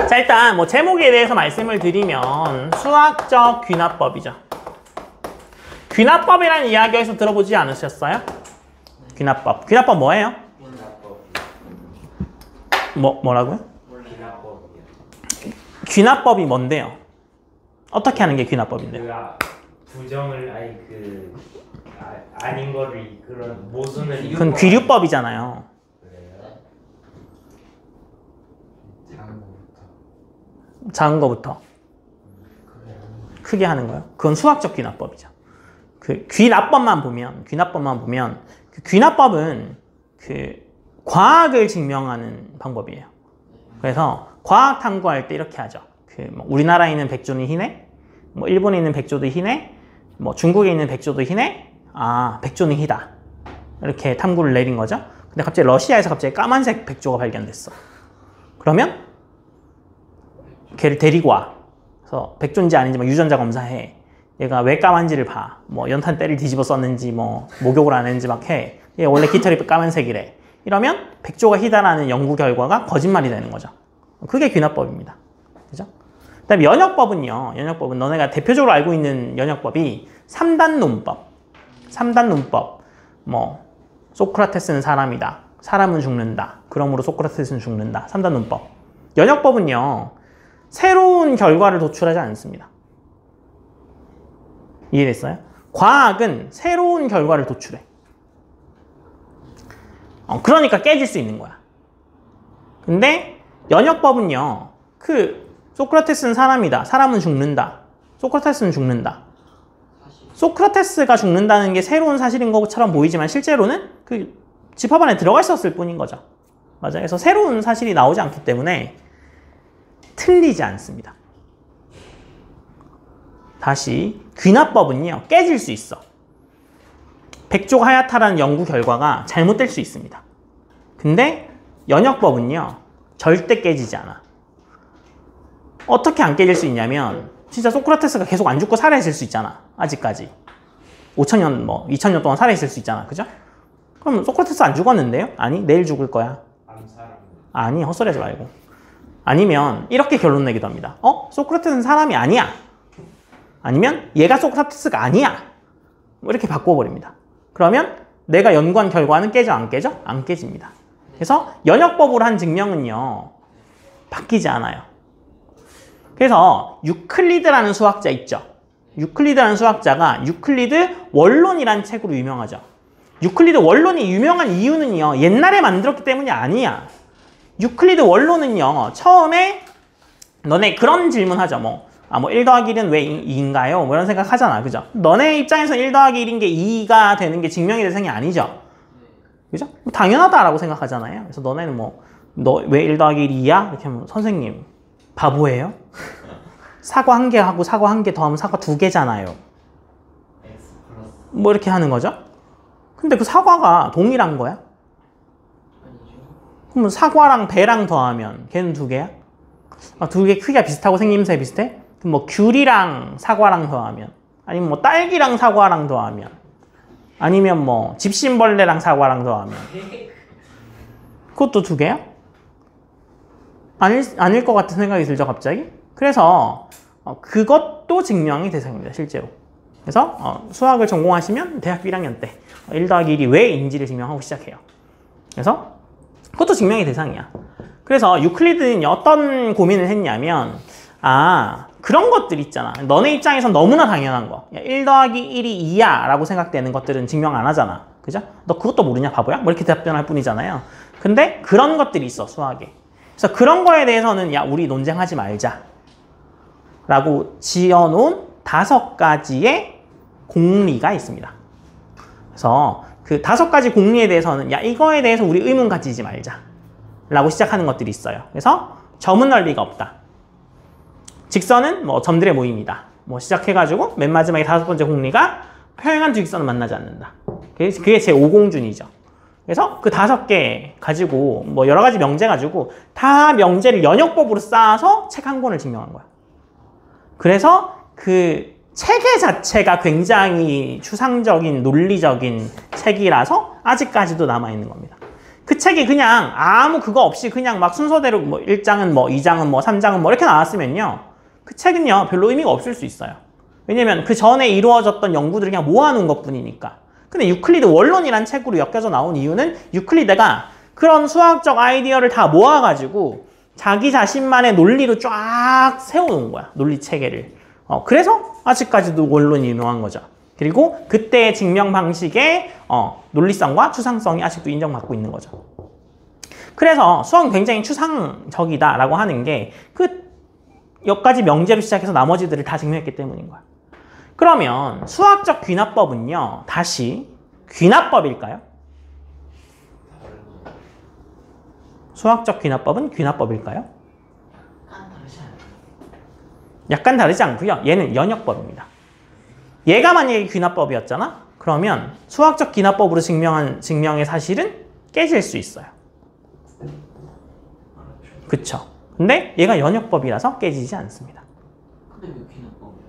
자, 일단 뭐 제목에 대해서 말씀을 드리면 수학적 귀납법이죠. 귀납법이라는 이야기 어디서 들어보지 않으셨어요? 귀납법. 귀납법 뭐예요? 뭐라고요? 귀납법이 뭔데요? 어떻게 하는 게 귀납법인데요? 부정을 아닌 거를 그런 모순을 그건 귀류법이잖아요. 작은 거부터 크게 하는 거요. 그건 수학적 귀납법이죠. 그 귀납법만 보면 그 귀납법은 그 과학을 증명하는 방법이에요. 그래서 과학 탐구할 때 이렇게 하죠. 그 뭐 우리나라에 있는 백조는 희네, 뭐 일본에 있는 백조도 희네, 뭐 중국에 있는 백조도 희네. 아, 백조는 희다. 이렇게 탐구를 내린 거죠. 근데 갑자기 러시아에서 갑자기 까만색 백조가 발견됐어. 그러면 걔를 데리고 와. 그래서 백조인지 아닌지 막 유전자 검사해. 얘가 왜 까만지를 봐. 뭐 연탄 때를 뒤집어 썼는지 뭐 목욕을 안 했는지 막 해. 얘 원래 깃털이 까만색이래. 이러면 백조가 희다라는 연구 결과가 거짓말이 되는 거죠. 그게 귀납법입니다. 그죠? 그다음에 연역법은요. 연역법은 너네가 대표적으로 알고 있는 연역법이 3단 논법. 3단 논법. 뭐 소크라테스는 사람이다. 사람은 죽는다. 그러므로 소크라테스는 죽는다. 3단 논법. 연역법은요. 새로운 결과를 도출하지 않습니다. 이해됐어요? 과학은 새로운 결과를 도출해. 그러니까 깨질 수 있는 거야. 근데 연역법은요. 소크라테스는 사람이다. 사람은 죽는다. 소크라테스는 죽는다. 소크라테스가 죽는다는 게 새로운 사실인 것처럼 보이지만 실제로는 그 집합 안에 들어가 있었을 뿐인 거죠. 맞아요. 그래서 새로운 사실이 나오지 않기 때문에 틀리지 않습니다. 다시 귀납법은요. 깨질 수 있어. 백조가 하얗다라는 연구 결과가 잘못될 수 있습니다. 근데 연역법은요. 절대 깨지지 않아. 어떻게 안 깨질 수 있냐면 진짜 소크라테스가 계속 안 죽고 살아있을 수 있잖아. 아직까지. 5,000년, 2,000년 동안 살아있을 수 있잖아. 그죠? 그럼 소크라테스 안 죽었는데요? 아니, 내일 죽을 거야. 아니, 헛소리하지 말고. 아니면 이렇게 결론 내기도 합니다. 소크라테스는 사람이 아니야. 아니면 얘가 소크라테스가 아니야. 뭐 이렇게 바꿔버립니다. 그러면 내가 연구한 결과는 깨져 안 깨져? 안 깨집니다. 그래서 연역법으로 한 증명은요. 바뀌지 않아요. 그래서 유클리드라는 수학자 있죠. 유클리드라는 수학자가 유클리드 원론이라는 책으로 유명하죠. 유클리드 원론이 유명한 이유는요. 옛날에 만들었기 때문이 아니야. 유클리드 원론은요. 처음에 너네 그런 질문하죠. 1 더하기 1은 왜 2인가요? 뭐 이런 생각 하잖아. 그죠? 너네 입장에서 1 더하기 1인 게 2가 되는 게 증명이 대상이 아니죠. 그죠? 당연하다라고 생각하잖아요. 그래서 너네는 너 왜 1 더하기 1이 2야? 이렇게 하면 선생님 바보예요? 사과 1개 하고 사과 1개 더하면 사과 2개잖아요. 뭐 이렇게 하는 거죠. 근데 그 사과가 동일한 거야? 그러면 사과랑 배랑 더하면 걔는 2개야? 2개 크기가 비슷하고 생김새 비슷해? 그럼 귤이랑 사과랑 더하면, 아니면 딸기랑 사과랑 더하면, 아니면 집신벌레랑 사과랑 더하면 그것도 2개야? 아닐 것 같은 생각이 들죠, 갑자기? 그래서 그것도 증명이 대상입니다, 실제로. 그래서 수학을 전공하시면 대학교 1학년 때 1 더하기 1이 왜인지를 증명하고 시작해요. 그래서 그것도 증명이 대상이야. 그래서 유클리드는 어떤 고민을 했냐면 그런 것들 있잖아. 너네 입장에선 너무나 당연한 거. 1 더하기 1이 2야 라고 생각되는 것들은 증명 안 하잖아. 그죠? 너 그것도 모르냐 바보야? 뭐 이렇게 답변할 뿐이잖아요. 근데 그런 것들이 있어, 수학에. 그래서 그런 거에 대해서는 우리 논쟁하지 말자 라고 지어놓은 5가지의 공리가 있습니다. 그래서 그 5가지 공리에 대해서는 이거에 대해서 우리 의문 가지지 말자 라고 시작하는 것들이 있어요. 그래서 점은 원리가 없다. 직선은 점들의 모임이다. 시작해가지고 맨 마지막에 5번째 공리가 평행한 두 직선은 만나지 않는다. 그게 제 5공준이죠. 그래서 그 5개 가지고 여러 가지 명제 가지고 다 명제를 연역법으로 쌓아서 책 한 권을 증명한 거야. 그래서 그 체계 자체가 굉장히 추상적인 논리적인 책이라서 아직까지도 남아있는 겁니다. 그 책이 그냥 아무 그거 없이 그냥 막 순서대로 뭐 1장은 뭐 2장은 뭐 3장은 뭐 이렇게 나왔으면요. 그 책은요 별로 의미가 없을 수 있어요. 왜냐면 그 전에 이루어졌던 연구들을 그냥 모아놓은 것 뿐이니까. 근데 유클리드 원론이란 책으로 엮여져 나온 이유는 유클리드가 그런 수학적 아이디어를 다 모아가지고 자기 자신만의 논리로 쫙 세워놓은 거야. 논리 체계를. 그래서 아직까지도 원론이 유명한 거죠. 그리고 그때의 증명 방식의 논리성과 추상성이 아직도 인정받고 있는 거죠. 그래서 수학은 굉장히 추상적이다라고 하는 게 그 몇 가지 명제로 시작해서 나머지들을 다 증명했기 때문인 거야. 그러면 수학적 귀납법은요. 다시 귀납법일까요? 수학적 귀납법은 귀납법일까요? 약간 다르지 않고요. 얘는 연역법입니다. 얘가 만약에 귀납법이었잖아? 그러면 수학적 귀납법으로 증명의 사실은 깨질 수 있어요. 그쵸? 근데 얘가 연역법이라서 깨지지 않습니다. 근데 왜 귀납법이에요?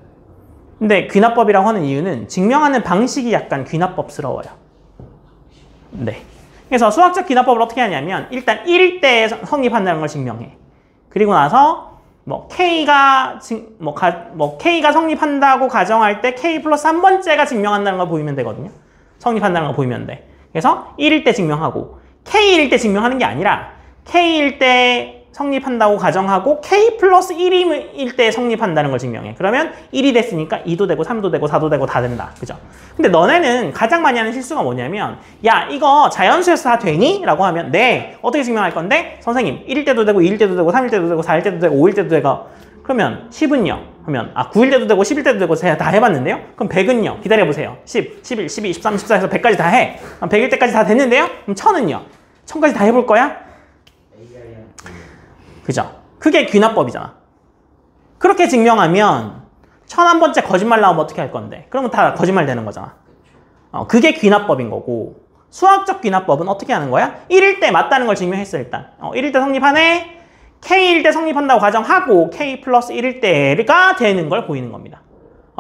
근데 귀납법이라고 하는 이유는 증명하는 방식이 약간 귀납법스러워요. 네. 그래서 수학적 귀납법을 어떻게 하냐면 일단 1일 때 성립한다는 걸 증명해. 그리고 나서 뭐 K가 성립한다고 가정할 때 K 플러스 한 번째가 증명한다는 걸 보이면 되거든요. 성립한다는 걸 보이면 돼. 그래서 1일 때 증명하고 K일 때 증명하는 게 아니라 K일 때 성립한다고 가정하고 K 플러스 1일 때 성립한다는 걸 증명해. 그러면 1이 됐으니까 2도 되고 3도 되고 4도 되고 다 된다. 그죠? 근데 너네는 가장 많이 하는 실수가 뭐냐면 야 이거 자연수에서 다 되니? 라고 하면 네. 어떻게 증명할 건데? 선생님 1일 때도 되고 2일 때도 되고 3일 때도 되고 4일 때도 되고 5일 때도 되고 그러면 10은요? 하면 9일 때도 되고 10일 때도 되고 제가 다 해봤는데요? 그럼 100은요? 기다려보세요. 10, 11, 12, 13, 14 해서 100까지 다 해. 그럼 100일 때까지 다 됐는데요? 그럼 1000은요? 1000까지 다 해볼 거야? 그죠? 그게 귀납법이잖아. 그렇게 증명하면 1001번째 거짓말 나오면 어떻게 할 건데? 그러면 다 거짓말 되는 거잖아. 그게 귀납법인 거고 수학적 귀납법은 어떻게 하는 거야? 1일 때 맞다는 걸 증명했어 일단. 1일 때 성립하네? K일 때 성립한다고 가정하고 K 플러스 1일 때가 되는 걸 보이는 겁니다.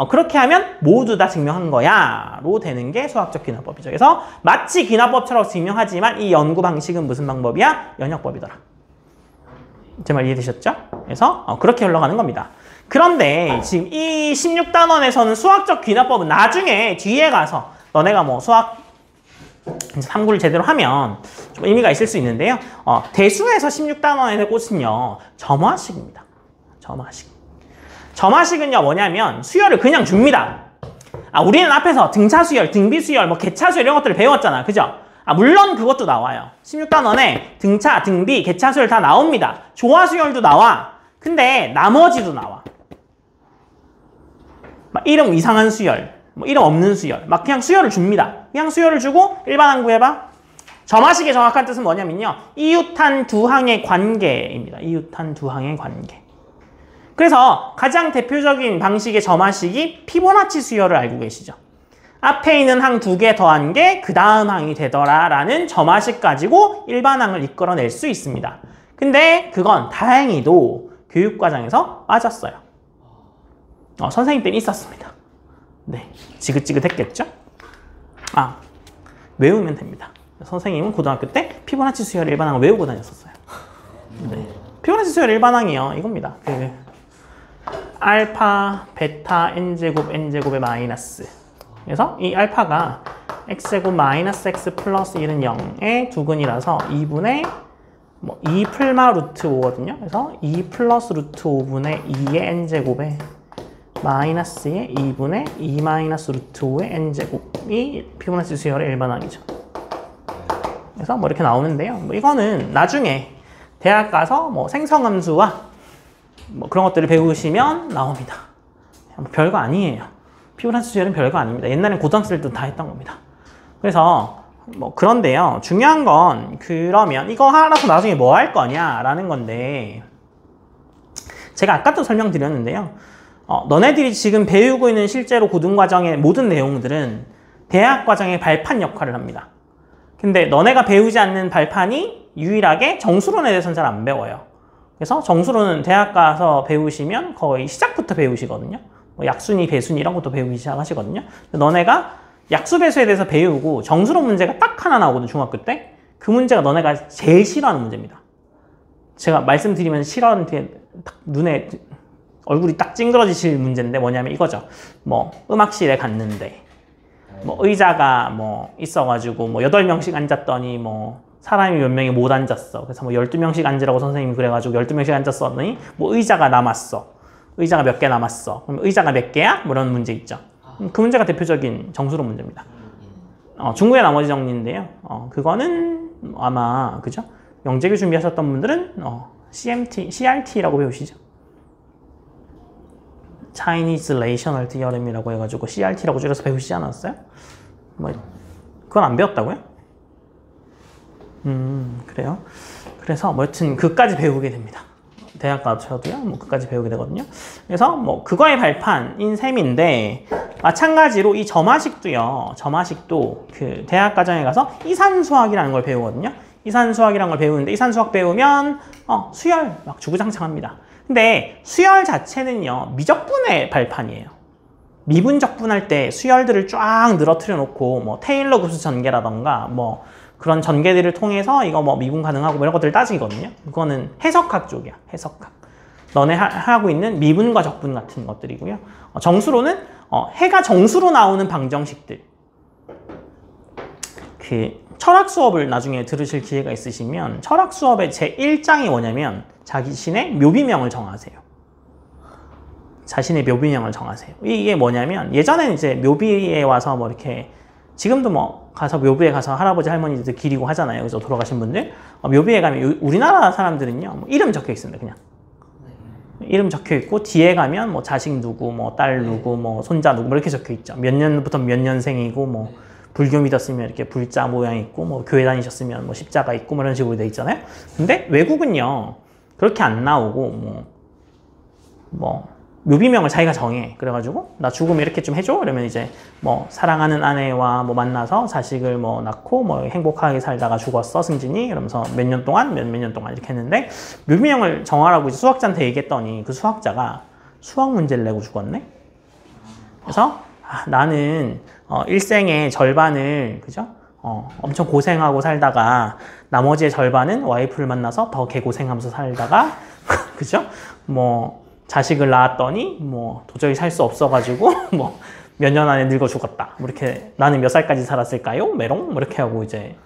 그렇게 하면 모두 다 증명한 거야 로 되는 게 수학적 귀납법이죠. 그래서 마치 귀납법처럼 증명하지만 이 연구 방식은 무슨 방법이야? 연역법이더라. 제 말 이해되셨죠? 그래서 그렇게 흘러가는 겁니다. 그런데 지금 이 16단원에서는 수학적 귀납법은 나중에 뒤에 가서 너네가 뭐 수학 탐구를 제대로 하면 좀 의미가 있을 수 있는데요. 대수에서 16단원의 꽃은요. 점화식입니다. 점화식. 점화식은요 뭐냐면 수열을 그냥 줍니다. 우리는 앞에서 등차 수열, 등비 수열, 뭐 개차 수열 이런 것들을 배웠잖아. 그죠? 물론 그것도 나와요. 16단원에 등차, 등비, 개차 수열 다 나옵니다. 조화 수열도 나와. 근데 나머지도 나와. 막 이름 이상한 수열, 뭐 이름 없는 수열. 막 그냥 수열을 줍니다. 그냥 수열을 주고 일반항 구해봐. 점화식의 정확한 뜻은 뭐냐면요. 이웃한 두 항의 관계입니다. 이웃한 두 항의 관계. 그래서 가장 대표적인 방식의 점화식이 피보나치 수열을 알고 계시죠? 앞에 있는 항 두 개 더한 게 그 다음 항이 되더라라는 점화식 가지고 일반항을 이끌어낼 수 있습니다. 근데 그건 다행히도 교육과정에서 빠졌어요. 선생님 때는 있었습니다. 네, 지긋지긋했겠죠? 외우면 됩니다. 선생님은 고등학교 때 피보나치 수열 일반항을 외우고 다녔었어요. 네. 피보나치 수열 일반항이요. 이겁니다. 알파, 베타, n제곱, n제곱의 마이너스. 그래서 이 알파가 x제곱 마이너스 x 플러스 1은 0의 두근이라서 2분의 2 풀마 루트 5거든요. 그래서 2 플러스 루트 5분의 2의 n제곱에 마이너스의 2분의 2 마이너스 루트 5의 n제곱이 피보나치 수열의 일반항이죠. 그래서 뭐 이렇게 나오는데요. 이거는 나중에 대학 가서 생성함수와 그런 것들을 배우시면 나옵니다. 별거 아니에요. 피보나치 수열은 별거 아닙니다. 옛날엔 고등학생 때도 다 했던 겁니다. 그래서 그런데요. 중요한 건 그러면 이거 알아서 나중에 뭐 할 거냐라는 건데 제가 아까도 설명드렸는데요. 너네들이 지금 배우고 있는 실제로 고등과정의 모든 내용들은 대학 과정의 발판 역할을 합니다. 근데 너네가 배우지 않는 발판이 유일하게 정수론에 대해서는 잘 안 배워요. 그래서 정수론은 대학 가서 배우시면 거의 시작부터 배우시거든요. 약순위, 배순위 이런 것도 배우기 시작하시거든요. 너네가 약수, 배수에 대해서 배우고 정수론 문제가 딱 하나 나오거든, 중학교 때. 그 문제가 너네가 제일 싫어하는 문제입니다. 제가 말씀드리면 싫어하는 딱 눈에 얼굴이 딱 찡그러지실 문제인데 뭐냐면 이거죠. 뭐 음악실에 갔는데 뭐 의자가 뭐 있어가지고 뭐 8명씩 앉았더니 뭐 사람이 몇 명이 못 앉았어. 그래서 뭐 12명씩 앉으라고 선생님이 그래가지고 12명씩 앉았었더니 뭐 의자가 남았어. 의자가 몇 개 남았어. 그럼 의자가 몇 개야? 뭐 이런 문제 있죠. 그 문제가 대표적인 정수론 문제입니다. 중국의 나머지 정리인데요. 그거는 아마 그죠? 영재교 준비하셨던 분들은 CRT라고 배우시죠. Chinese Relational Theorem이라고 해가지고 CRT라고 줄여서 배우시지 않았어요? 뭐 그건 안 배웠다고요? 그래요. 그래서 뭐 여튼 그까지 배우게 됩니다. 대학 가셔도요. 뭐 그까지 배우게 되거든요. 그래서 뭐 그거의 발판인 셈인데 마찬가지로 이 점화식도요. 점화식도 그 대학 과정에 가서 이산수학이라는 걸 배우거든요. 이산수학이라는 걸 배우는데 이산수학 배우면 수열 막 주구장창합니다. 근데 수열 자체는요. 미적분의 발판이에요. 미분적분할 때 수열들을 쫙 늘어뜨려 놓고 뭐 테일러 급수 전개라던가 뭐 그런 전개들을 통해서 이거 뭐 미분 가능하고 뭐 이런 것들을 따지거든요. 그거는 해석학 쪽이야. 해석학. 너네 하고 있는 미분과 적분 같은 것들이고요. 정수로는 해가 정수로 나오는 방정식들. 그 철학 수업을 나중에 들으실 기회가 있으시면 철학 수업의 제1장이 뭐냐면 자신의 묘비명을 정하세요. 자신의 묘비명을 정하세요. 이게 뭐냐면 예전에는 이제 묘비에 와서 뭐 이렇게 지금도 뭐 가서 묘비에 가서 할아버지 할머니들 기리고 하잖아요. 그래서 돌아가신 분들 묘비에 가면 우리나라 사람들은요 뭐 이름 적혀 있습니다. 그냥 이름 적혀 있고 뒤에 가면 뭐 자식 누구, 뭐 딸 누구, 뭐 손자 누구 뭐 이렇게 적혀 있죠. 몇 년부터 몇 년생이고 뭐 불교 믿었으면 이렇게 불자 모양 있고 뭐 교회 다니셨으면 뭐 십자가 있고 뭐 이런 식으로 돼 있잖아요. 근데 외국은요 그렇게 안 나오고 뭐 묘비명을 자기가 정해. 그래가지고 나 죽으면 이렇게 좀 해줘. 그러면 이제 뭐 사랑하는 아내와 뭐 만나서 자식을 뭐 낳고 뭐 행복하게 살다가 죽었어 승진이 이러면서 몇 년 동안 몇 년 동안 이렇게 했는데 묘비명을 정하라고 이제 수학자한테 얘기했더니 그 수학자가 수학 문제를 내고 죽었네. 그래서 나는 일생의 절반을 그죠? 엄청 고생하고 살다가 나머지의 절반은 와이프를 만나서 더 개고생하면서 살다가 그죠? 뭐 자식을 낳았더니 뭐 도저히 살 수 없어가지고 뭐 몇 년 안에 늙어 죽었다. 뭐 이렇게 나는 몇 살까지 살았을까요? 메롱 뭐 이렇게 하고 이제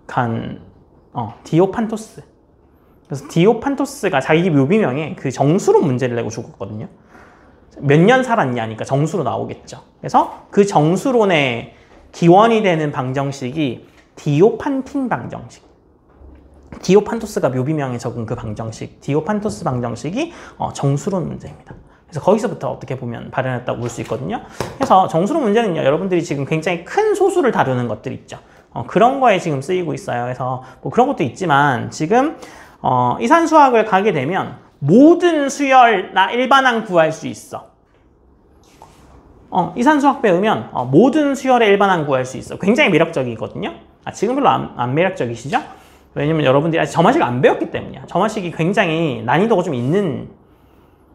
간 디오판토스. 그래서 디오판토스가 자기 묘비명에 그 정수론 문제를 내고 죽었거든요. 몇 년 살았냐니까 정수로 나오겠죠. 그래서 그 정수론의 기원이 되는 방정식이 디오판틴 방정식. 디오판토스가 묘비명에 적은 그 방정식, 디오판토스 방정식이 정수론 문제입니다. 그래서 거기서부터 어떻게 보면 발현했다고 볼 수 있거든요. 그래서 정수론 문제는요, 여러분들이 지금 굉장히 큰 소수를 다루는 것들 있죠. 그런 거에 지금 쓰이고 있어요. 그래서 뭐 그런 것도 있지만 지금 이산수학을 가게 되면 모든 수열나 일반항 구할 수 있어. 이산수학 배우면 모든 수열의 일반항 구할 수 있어. 굉장히 매력적이거든요. 지금 별로 안 매력적이시죠? 왜냐면 여러분들이 아직 점화식을 안 배웠기 때문이야. 점화식이 굉장히 난이도가 좀 있는,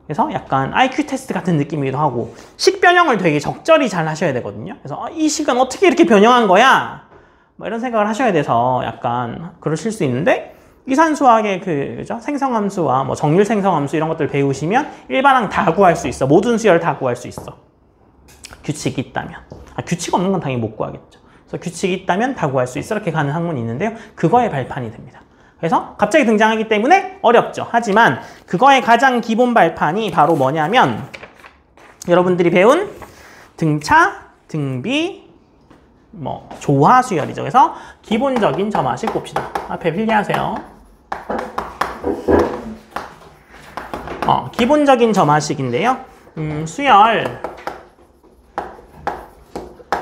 그래서 약간 IQ 테스트 같은 느낌이기도 하고 식 변형을 되게 적절히 잘 하셔야 되거든요. 그래서 이 식은 어떻게 이렇게 변형한 거야? 뭐 이런 생각을 하셔야 돼서 약간 그러실 수 있는데 이산수학의 그죠? 생성함수와 뭐 정률 생성함수 이런 것들 배우시면 일반항 다 구할 수 있어. 모든 수열 다 구할 수 있어. 규칙이 있다면. 규칙 없는 건 당연히 못 구하겠죠. 그래서 규칙이 있다면 다 구할 수 있어. 이렇게 가는 학문이 있는데요. 그거의 발판이 됩니다. 그래서 갑자기 등장하기 때문에 어렵죠. 하지만 그거의 가장 기본 발판이 바로 뭐냐면 여러분들이 배운 등차, 등비, 뭐 조화 수열이죠. 그래서 기본적인 점화식 봅시다. 앞에 필기하세요. 기본적인 점화식인데요. 수열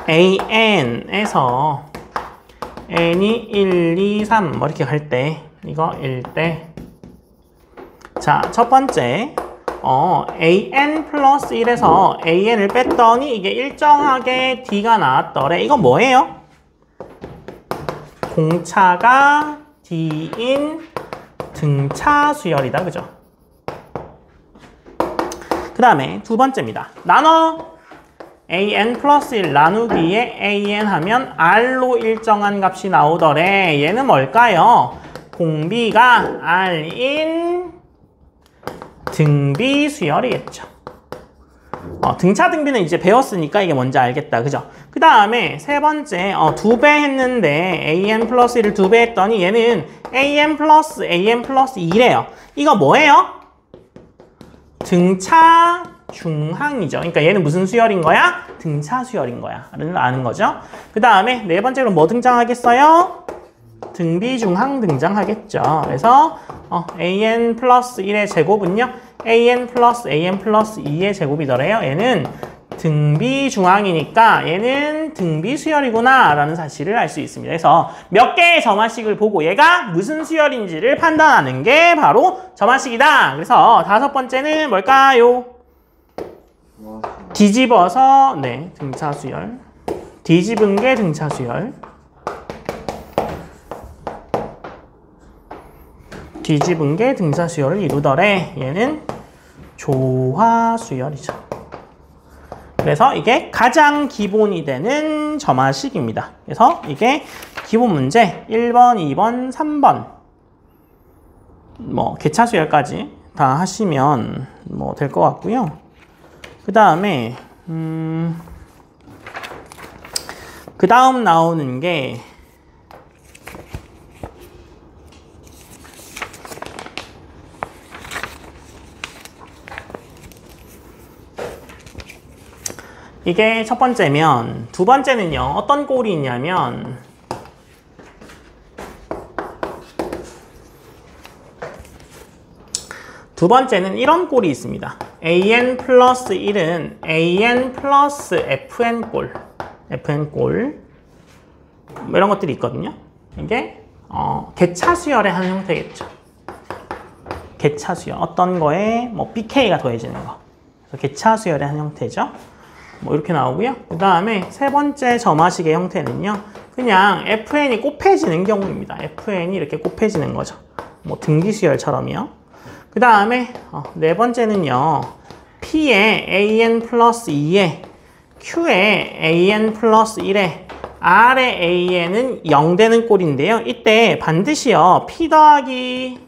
AN에서 n이 1, 2, 3 뭐 이렇게 갈 때 이거 1대 자, 첫 번째 an 플러스 1에서 an을 뺐더니 이게 일정하게 d가 나왔더래. 이건 뭐예요? 공차가 d인 등차 수열이다. 그죠? 그 다음에 두 번째입니다. 나눠 an 플러스 1 나누기에 an 하면 r로 일정한 값이 나오더래. 얘는 뭘까요? 공비가 r인 등비 수열이겠죠. 등차 등비는 이제 배웠으니까 이게 뭔지 알겠다. 그죠? 그 다음에 세 번째, 2배 했는데 an 플러스 1을 2배 했더니 얘는 an 플러스 2래요. 이거 뭐예요? 등차 중항이죠. 그러니까 얘는 무슨 수열인 거야? 등차 수열인 거야. 를 아는 거죠. 그 다음에 네 번째로 뭐 등장하겠어요? 등비 중항 등장하겠죠. 그래서 an 플러스 1의 제곱은요. an 플러스 2의 제곱이더래요. 얘는 등비 중항이니까 얘는 등비 수열이구나 라는 사실을 알 수 있습니다. 그래서 몇 개의 점화식을 보고 얘가 무슨 수열인지를 판단하는 게 바로 점화식이다. 그래서 다섯 번째는 뭘까요? 뒤집어서 등차 수열. 뒤집은 게 등차 수열. 뒤집은 게 등차 수열을 이루더래. 얘는 조화 수열이죠. 그래서 이게 가장 기본이 되는 점화식입니다. 그래서 이게 기본 문제 1번, 2번, 3번 뭐 개차 수열까지 다 하시면 뭐 될 것 같고요. 그 다음에 그 다음 나오는 게 이게 첫 번째면 두 번째는요. 어떤 꼴이 있냐면 두 번째는 이런 꼴이 있습니다. an 플러스 1은 an 플러스 fn 꼴 뭐 이런 것들이 있거든요. 이게 개차 수열의 한 형태겠죠. 개차 수열. 어떤 거에 뭐 bk가 더해지는 거. 그래서 개차 수열의 한 형태죠. 뭐 이렇게 나오고요. 그 다음에 세 번째 점화식의 형태는요. 그냥 fn이 곱해지는 경우입니다. fn이 이렇게 곱해지는 거죠. 뭐 등기수열처럼요. 그 다음에 네 번째는요. p에 an 플러스 2에 q에 an 플러스 1에 r의 an은 0 되는 꼴인데요. 이때 반드시요. p 더하기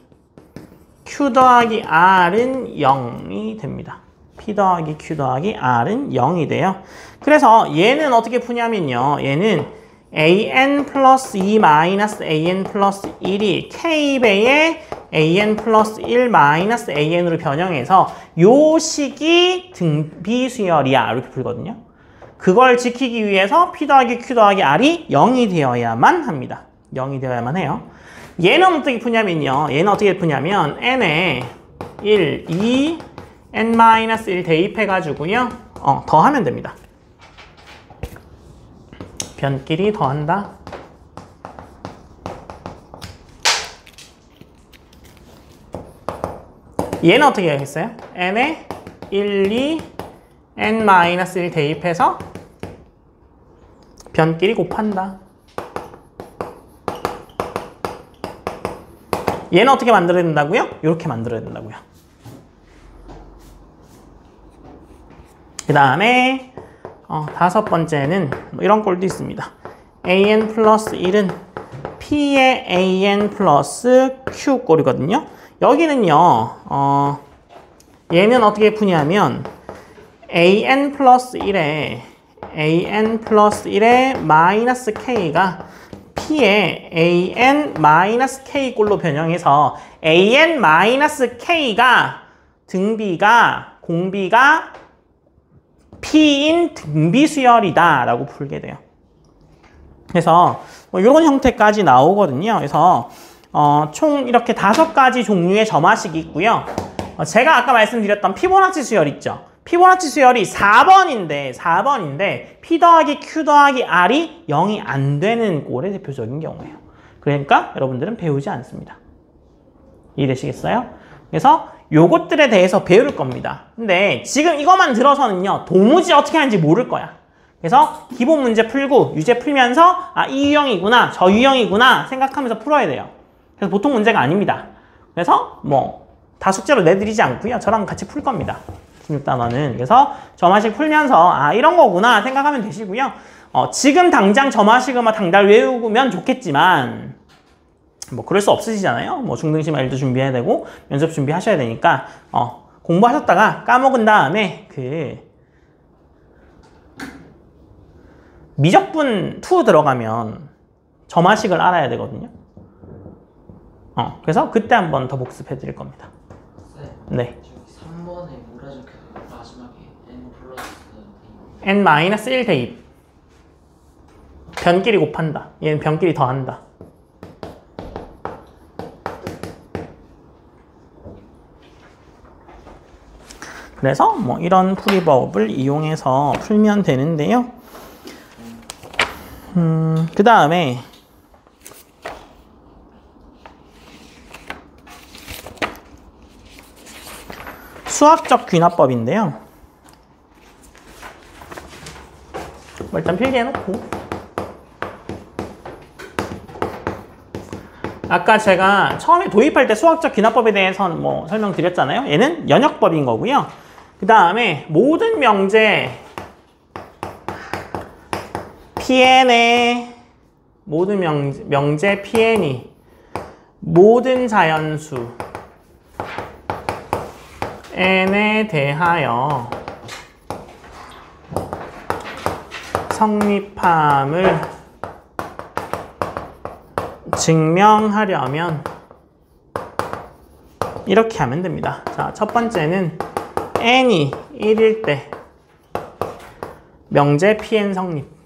q 더하기 r은 0이 됩니다. p 더하기 q 더하기 r은 0이 돼요. 그래서 얘는 어떻게 푸냐면요. 얘는 an 플러스 2 마이너스 an 플러스 1이 k배의 an 플러스 1 마이너스 an으로 변형해서 요 식이 등비수열이야 이렇게 풀거든요. 그걸 지키기 위해서 p 더하기 q 더하기 r이 0이 되어야만 합니다. 0이 되어야만 해요. 얘는 어떻게 푸냐면요. 얘는 어떻게 푸냐면 n에 1, 2, n-1 대입해가지고요. 더하면 됩니다. 변끼리 더한다. 얘는 어떻게 하겠어요? n에 1, 2, n-1 대입해서 변끼리 곱한다. 얘는 어떻게 만들어야 된다고요? 이렇게 만들어야 된다고요. 그 다음에 다섯 번째는 뭐 이런 꼴도 있습니다. an 플러스 1은 p의 an 플러스 q 꼴이거든요. 여기는요. 얘는 어떻게 푸냐면 an 플러스 1에 마이너스 k가 p의 an 마이너스 k 꼴로 변형해서 an 마이너스 k가 등비가 공비가 p인 등비수열이다 라고 풀게 돼요. 그래서 뭐 이런 형태까지 나오거든요. 그래서 총 이렇게 5가지 종류의 점화식이 있고요. 제가 아까 말씀드렸던 피보나치 수열 있죠. 피보나치 수열이 4번인데 p 더하기 q 더하기 r이 0이 안 되는 꼴의 대표적인 경우예요. 그러니까 여러분들은 배우지 않습니다. 이해되시겠어요? 그래서 요것들에 대해서 배울 겁니다. 근데 지금 이것만 들어서는요. 도무지 어떻게 하는지 모를 거야. 그래서 기본 문제 풀고 유제 풀면서 이 유형이구나 저 유형이구나 생각하면서 풀어야 돼요. 그래서 보통 문제가 아닙니다. 그래서 뭐 다 숙제로 내드리지 않고요. 저랑 같이 풀 겁니다. 16단원은. 그래서 점화식 풀면서 아 이런 거구나 생각하면 되시고요. 지금 당장 점화식음화 당달 외우면 좋겠지만 뭐 그럴 수 없으시잖아요. 뭐 중등심화 1도 준비해야 되고 면접 준비하셔야 되니까 공부하셨다가 까먹은 다음에 그 미적분 2 들어가면 점화식을 알아야 되거든요. 그래서 그때 한번 더 복습해 드릴 겁니다. 네. 저기 3번에 뭐라 적혀요? 마지막에 n 플러스 n 마이너스 1 대입. 변끼리 곱한다. 얘는 변끼리 더한다. 그래서 뭐 이런 풀이법을 이용해서 풀면 되는데요. 그 다음에 수학적 귀납법인데요. 뭐 일단 필기해놓고 아까 제가 처음에 도입할 때 수학적 귀납법에 대해서는 뭐 설명드렸잖아요. 얘는 연역법인 거고요. 그 다음에 모든 명제 PN의 모든 명제 PN이 모든 자연수 N에 대하여 성립함을 증명하려면 이렇게 하면 됩니다. 자, 첫 번째는 n이 1일 때 명제 pn 성립.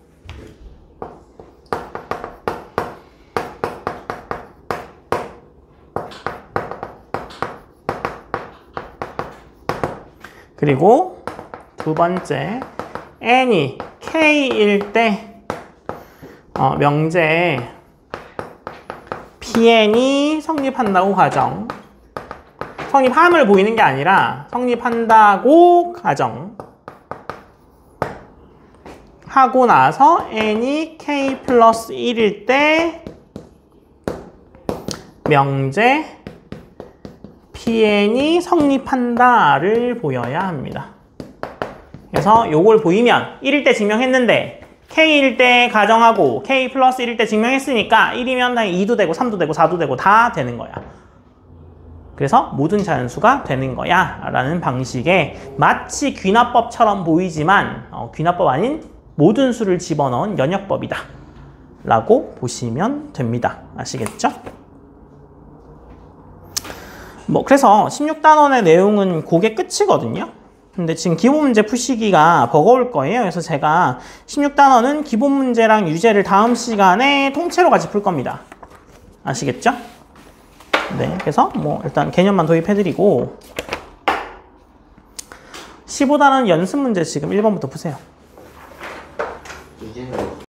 그리고 두 번째 n이 k일 때 명제 pn이 성립한다고 가정. 성립함을 보이는 게 아니라 성립한다고 가정. 하고 나서 n이 k 플러스 1일 때 명제 pn이 성립한다를 보여야 합니다. 그래서 요걸 보이면 1일 때 증명했는데 k일 때 가정하고 k 플러스 1일 때 증명했으니까 1이면 당연히 2도 되고 3도 되고 4도 되고 다 되는 거야. 그래서 모든 자연수가 되는 거야 라는 방식의 마치 귀납법처럼 보이지만 귀납법 아닌 모든 수를 집어넣은 연역법이다 라고 보시면 됩니다. 아시겠죠? 뭐 그래서 16단원의 내용은 그게 끝이거든요. 근데 지금 기본 문제 푸시기가 버거울 거예요. 그래서 제가 16단원은 기본 문제랑 유제를 다음 시간에 통째로 같이 풀 겁니다. 아시겠죠? 네, 그래서 뭐 일단 개념만 도입해드리고 15단원 연습 문제 지금 1번부터 푸세요. 이제는